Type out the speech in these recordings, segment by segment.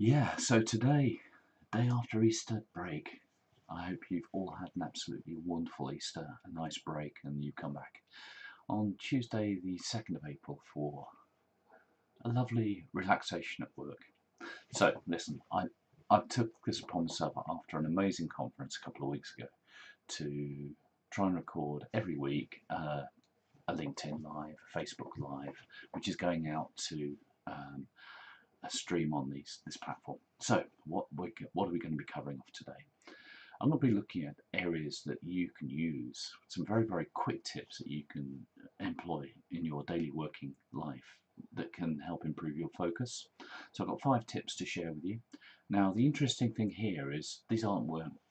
Yeah, so today, day after Easter break, I hope you've all had an absolutely wonderful Easter, a nice break, and you come back on Tuesday, the 2nd of April, for a lovely relaxation at work. So, listen, I took this upon myself after an amazing conference a couple of weeks ago to try and record every week a LinkedIn Live, a Facebook Live, which is going out to a stream on this platform. So what are we going to be covering off today? I'm going to be looking at areas that you can use, some very quick tips that you can employ in your daily working life that can help improve your focus. So I've got 5 tips to share with you. Now the interesting thing here is these aren't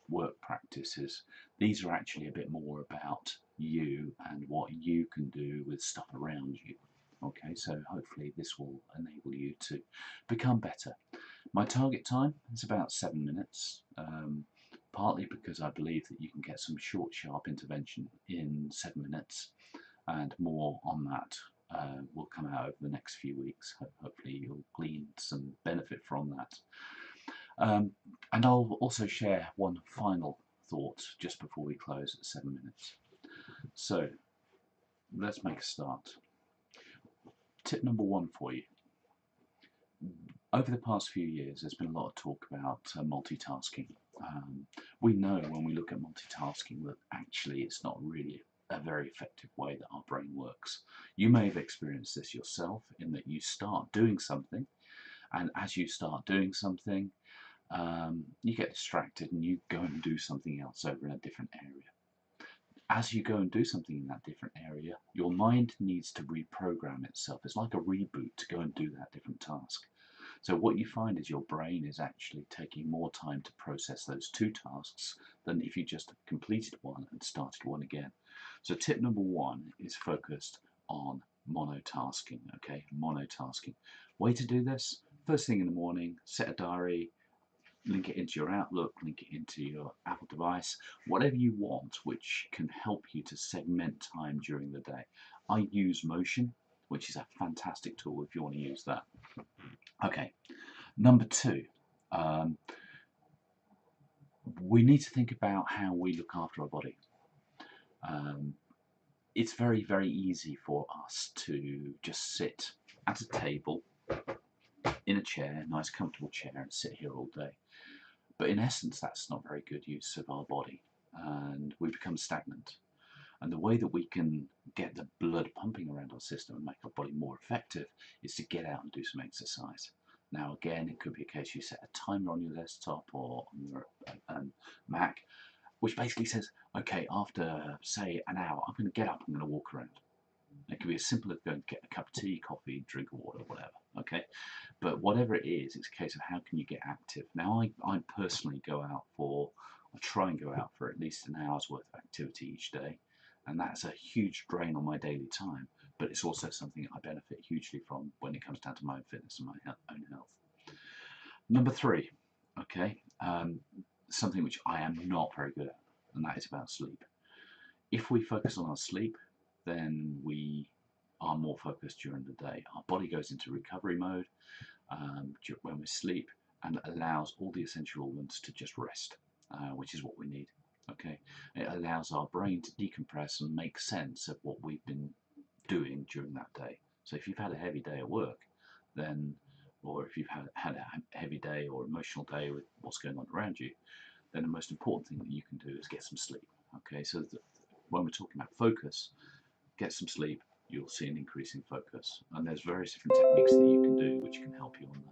work practices. These are actually a bit more about you and what you can do with stuff around you. Okay, so hopefully this will enable you to become better. My target time is about 7 minutes, partly because I believe that you can get some short, sharp intervention in 7 minutes, and more on that will come out over the next few weeks. Hopefully you'll glean some benefit from that. And I'll also share one final thought just before we close at 7 minutes. So let's make a start. Tip number 1 for you. Over the past few years, there's been a lot of talk about multitasking. We know when we look at multitasking that actually it's not really a very effective way that our brain works. You may have experienced this yourself in that you start doing something, and as you start doing something, you get distracted and you go and do something else over in a different area. As you go and do something in that different area, your mind needs to reprogram itself. It's like a reboot to go and do that different task. So what you find is your brain is actually taking more time to process those 2 tasks than if you just completed one and started one again. So tip number 1 is focused on monotasking, okay? Monotasking. Way to do this, first thing in the morning, set a diary, link it into your Outlook, link it into your Apple device, whatever you want, which can help you to segment time during the day. I use Motion, which is a fantastic tool if you want to use that. Okay, number 2, we need to think about how we look after our body. It's very easy for us to just sit at a table in a chair, a nice comfortable chair, and sit here all day. But in essence, that's not very good use of our body, and we become stagnant. And the way that we can get the blood pumping around our system and make our body more effective is to get out and do some exercise. Now again, it could be a case you set a timer on your desktop or on your Mac, which basically says, okay, after say an hour, I'm going to get up, I'm going to walk around. It could be as simple as going to get a cup of tea, coffee, drink of water, whatever. Okay, but whatever it is, it's a case of how can you get active. Now I personally I try and go out for at least an hour's worth of activity each day, and that's a huge drain on my daily time, but it's also something I benefit hugely from when it comes down to my own fitness and my own health. Number 3, okay, something which I am not very good at, and that is about sleep. If we focus on our sleep, then we are more focused during the day. Our body goes into recovery mode when we sleep, and allows all the essential organs to just rest, which is what we need. Okay, it allows our brain to decompress and make sense of what we've been doing during that day. So if you've had a heavy day at work, then, or if you've had a heavy day or emotional day with what's going on around you, then the most important thing that you can do is get some sleep. Okay, so when we're talking about focus, get some sleep, you'll see an increase in focus. And there's various different techniques that you can do which can help you on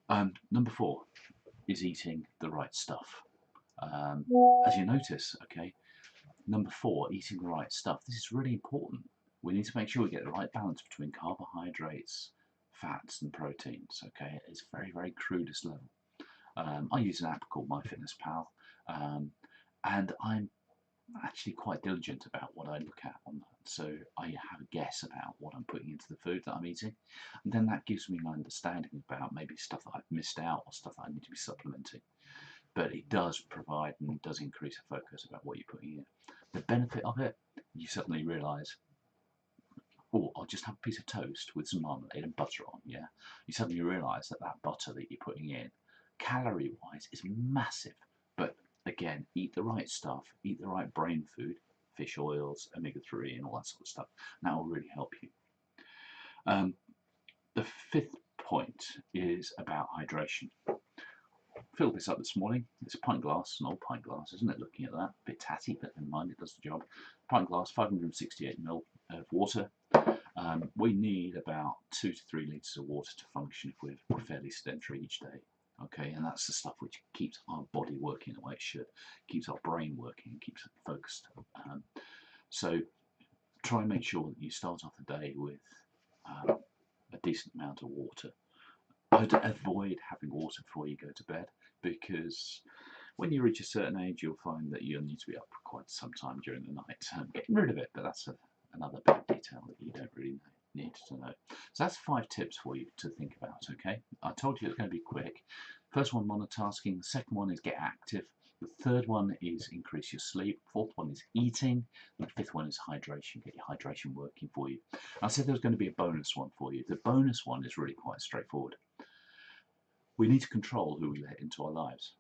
that. Number 4 is eating the right stuff. As you notice, okay, number 4, eating the right stuff. This is really important. We need to make sure we get the right balance between carbohydrates, fats and proteins. Okay, it's very crudest level. I use an app called MyFitnessPal, and I'm actually quite diligent about what I look at on that. So I have a guess about what I'm putting into the food that I'm eating, and then that gives me an understanding about maybe stuff that I've missed out or stuff that I need to be supplementing. But it does provide and does increase a focus about what you're putting in. The benefit of it, you suddenly realise, oh, I'll just have a piece of toast with some marmalade and butter on, yeah? you suddenly realise that that butter that you're putting in, calorie-wise, is massive. But again, eat the right stuff, eat the right brain food, fish oils, omega-3 and all that sort of stuff. And that will really help you. The fifth point is about hydration. Filled this up this morning. It's a pint glass, an old pint glass, isn't it? Looking at that, a bit tatty, but never mind, it does the job. Pint glass, 568 ml of water. We need about 2 to 3 litres of water to function if we're fairly sedentary each day. Okay, and that's the stuff which keeps our body working the way it should, keeps our brain working, keeps it focused. So try and make sure that you start off the day with a decent amount of water. I'd avoid having water before you go to bed, because when you reach a certain age, you'll find that you'll need to be up for quite some time during the night. Getting rid of it, but that's another bit of detail that you don't really need to know. So that's 5 tips for you to think about, okay? I told you it's going to be quick. First one, monotasking. The second one is get active. The third one is increase your sleep. Fourth one is eating. And the fifth one is hydration. Get your hydration working for you. I said there was going to be a bonus one for you. The bonus one is really quite straightforward. We need to control who we let into our lives.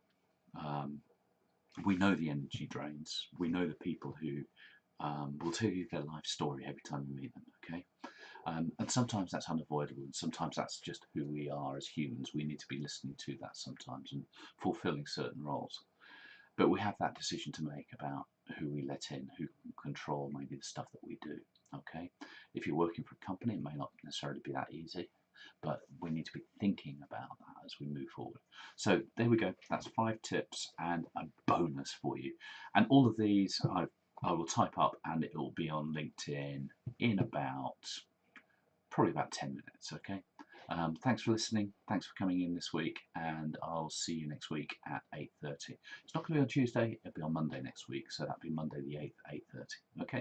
We know the energy drains. We know the people who will tell you their life story every time you meet them, okay? And sometimes that's unavoidable, and sometimes that's just who we are as humans. We need to be listening to that sometimes and fulfilling certain roles. But we have that decision to make about who we let in, who can control maybe the stuff that we do, okay? If you're working for a company, it may not necessarily be that easy, but we need to be thinking about that as we move forward. So there we go. That's 5 tips and a bonus for you. And all of these I will type up, and it will be on LinkedIn in probably about 10 minutes, okay? Thanks for listening. Thanks for coming in this week, and I'll see you next week at 8:30. It's not going to be on Tuesday. It'll be on Monday next week, so that'll be Monday the 8th, 8:30. Okay.